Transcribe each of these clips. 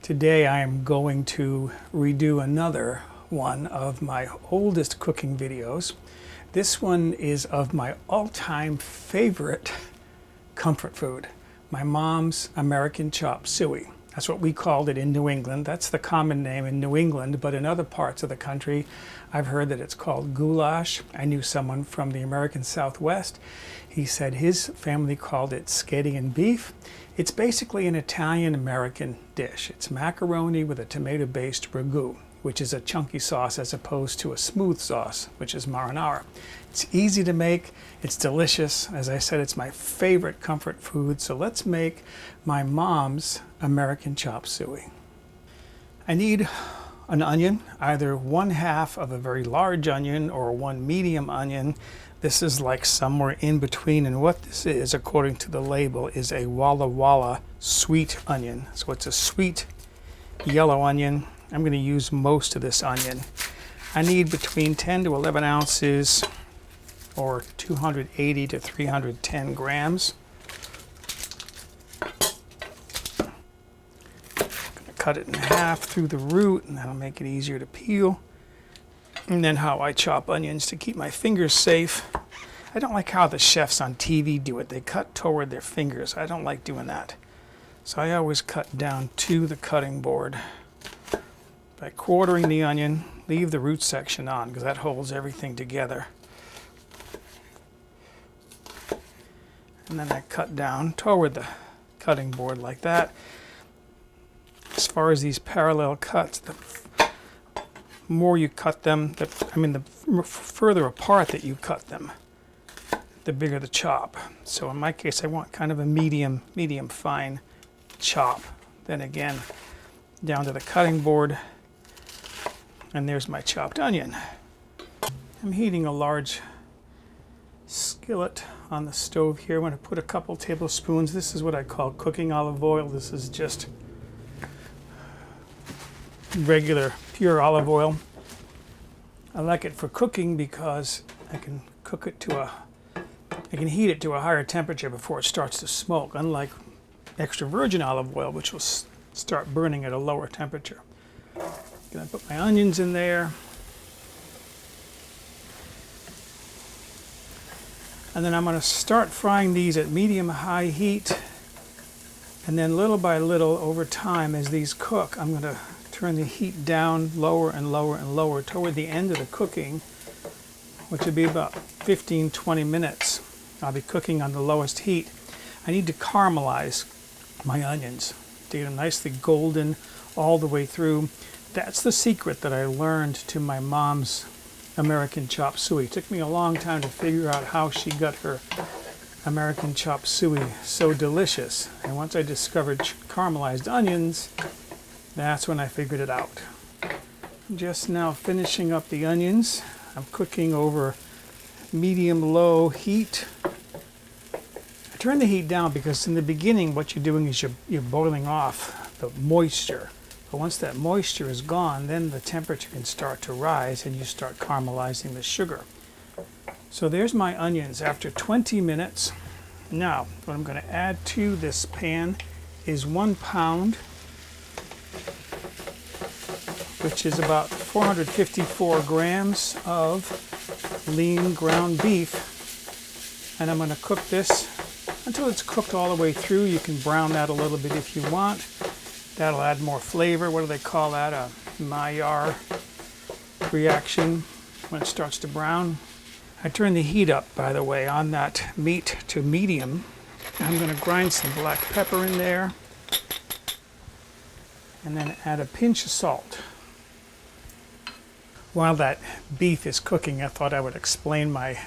Today I am going to redo another one of my oldest cooking videos. This one is of my all-time favorite comfort food, my mom's American Chop Suey. That's what we called it in New England. That's the common name in New England, but in other parts of the country, I've heard that it's called goulash. I knew someone from the American Southwest. He said his family called it Scadian beef. It's basically an Italian-American dish. It's macaroni with a tomato-based ragu, which is a chunky sauce as opposed to a smooth sauce, which is marinara. It's easy to make, it's delicious. As I said, it's my favorite comfort food, so let's make my mom's American Chop Suey. I need an onion, either 1/2 of a very large onion or one medium onion. This is like somewhere in between, and what this is, according to the label, is a Walla Walla sweet onion. So it's a sweet yellow onion. I'm going to use most of this onion. I need between 10 to 11 ounces or 280 to 310 grams. I'm going to cut it in half through the root, and that'll make it easier to peel. And then how I chop onions to keep my fingers safe. I don't like how the chefs on TV do it. They cut toward their fingers. I don't like doing that. So I always cut down to the cutting board by quartering the onion. Leave the root section on because that holds everything together. And then I cut down toward the cutting board like that. As far as these parallel cuts, the more you cut them, the further apart that you cut them, the bigger the chop. So in my case, I want kind of a medium fine chop. Then again, down to the cutting board, and there's my chopped onion. I'm heating a large skillet on the stove here. I'm going to put a couple tablespoons. This is what I call cooking olive oil. This is just regular pure olive oil. I like it for cooking because I can heat it to a higher temperature before it starts to smoke, unlike extra virgin olive oil, which will start burning at a lower temperature. I'm going to put my onions in there. And then I'm going to start frying these at medium-high heat. And then little by little over time as these cook, I'm going to turn the heat down lower and lower and lower toward the end of the cooking, which would be about 15-20 minutes. I'll be cooking on the lowest heat. I need to caramelize my onions to get them nicely golden all the way through. That's the secret that I learned to my mom's American Chop Suey. It took me a long time to figure out how she got her American Chop Suey so delicious. And once I discovered caramelized onions, that's when I figured it out. I'm just now finishing up the onions. I'm cooking over medium-low heat. I turn the heat down because in the beginning what you're doing is you're boiling off the moisture. But once that moisture is gone, then the temperature can start to rise and you start caramelizing the sugar. So there's my onions after 20 minutes. Now, what I'm going to add to this pan is 1 pound, which is about 454 grams of lean ground beef. And I'm going to cook this until it's cooked all the way through. You can brown that a little bit if you want. That'll add more flavor. What do they call that? A Maillard reaction when it starts to brown. I turn the heat up, by the way, on that meat to medium. I'm going to grind some black pepper in there and then add a pinch of salt. While that beef is cooking, I thought I would explain my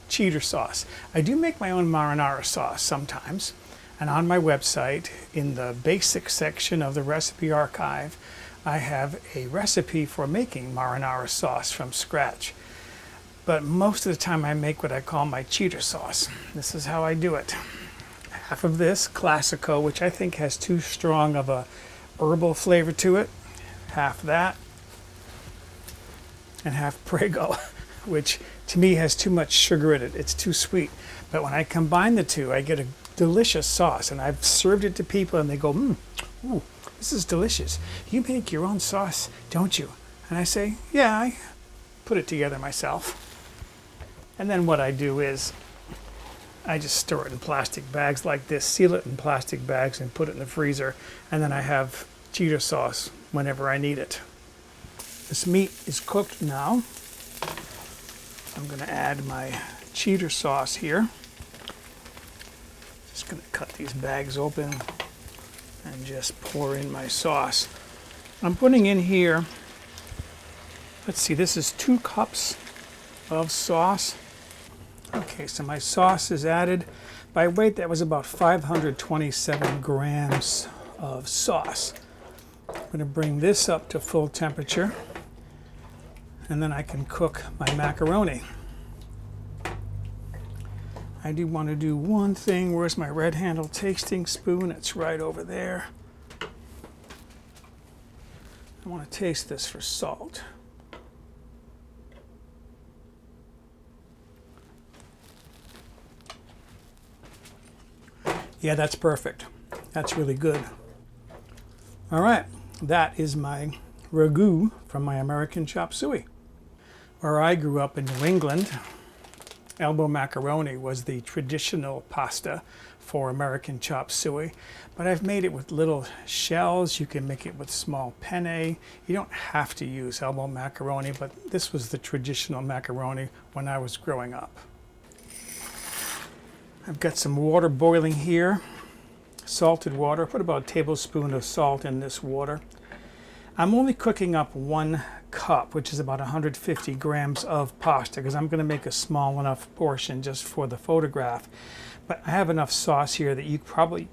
cheater sauce. I do make my own marinara sauce sometimes. And on my website, in the basic section of the recipe archive, I have a recipe for making marinara sauce from scratch. But most of the time I make what I call my cheater sauce. This is how I do it. Half of this, Classico, which I think has too strong of a herbal flavor to it. Half that. And half Prego, which to me has too much sugar in it. It's too sweet. But when I combine the two, I get a delicious sauce, and I've served it to people and they go, ooh, this is delicious. You make your own sauce, don't you? And I say, yeah, I put it together myself. And then what I do is I just store it in plastic bags like this, seal it in plastic bags and put it in the freezer. And then I have cheddar sauce whenever I need it. This meat is cooked now. I'm going to add my cheddar sauce here. Just going to cut these bags open and just pour in my sauce. I'm putting in here, let's see, this is 2 cups of sauce. Okay, so my sauce is added. By weight, that was about 527 grams of sauce. I'm going to bring this up to full temperature, and then I can cook my macaroni. I do want to do one thing. Where's my red handle tasting spoon? It's right over there. I want to taste this for salt. Yeah, that's perfect. That's really good. All right, that is my ragu from my American Chop Suey. Where I grew up in New England, elbow macaroni was the traditional pasta for American Chop Suey, but I've made it with little shells. You can make it with small penne. You don't have to use elbow macaroni, but this was the traditional macaroni when I was growing up. I've got some water boiling here, salted water. Put about a tablespoon of salt in this water. I'm only cooking up 1 cup, which is about 150 grams of pasta, because I'm going to make a small enough portion just for the photograph. But I have enough sauce here that you probably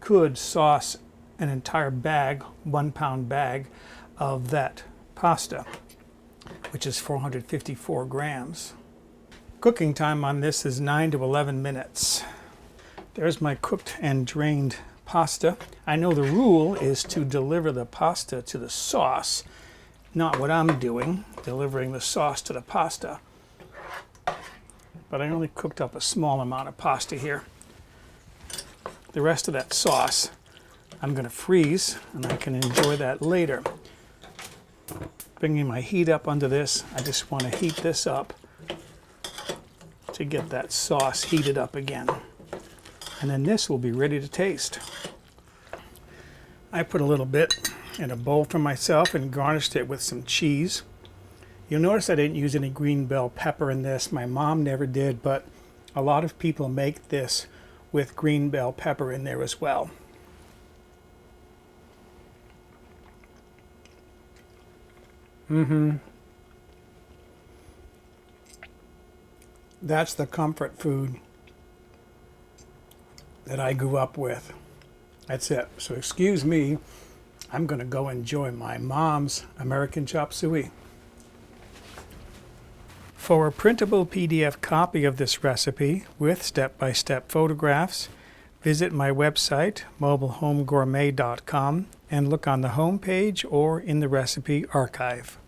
could sauce an entire bag, 1 pound bag of that pasta, which is 454 grams. Cooking time on this is 9 to 11 minutes. There's my cooked and drained pasta. I know the rule is to deliver the pasta to the sauce, not what I'm doing, delivering the sauce to the pasta. But I only cooked up a small amount of pasta here. The rest of that sauce I'm going to freeze, and I can enjoy that later. Bringing my heat up under this, I just want to heat this up to get that sauce heated up again. And then this will be ready to taste. I put a little bit in a bowl for myself and garnished it with some cheese. You'll notice I didn't use any green bell pepper in this. My mom never did, but a lot of people make this with green bell pepper in there as well. That's the comfort food that I grew up with. That's it. So excuse me, I'm going to go enjoy my mom's American Chop Suey. For a printable PDF copy of this recipe with step-by-step photographs, visit my website, mobilehomegourmet.com, and look on the home page or in the recipe archive.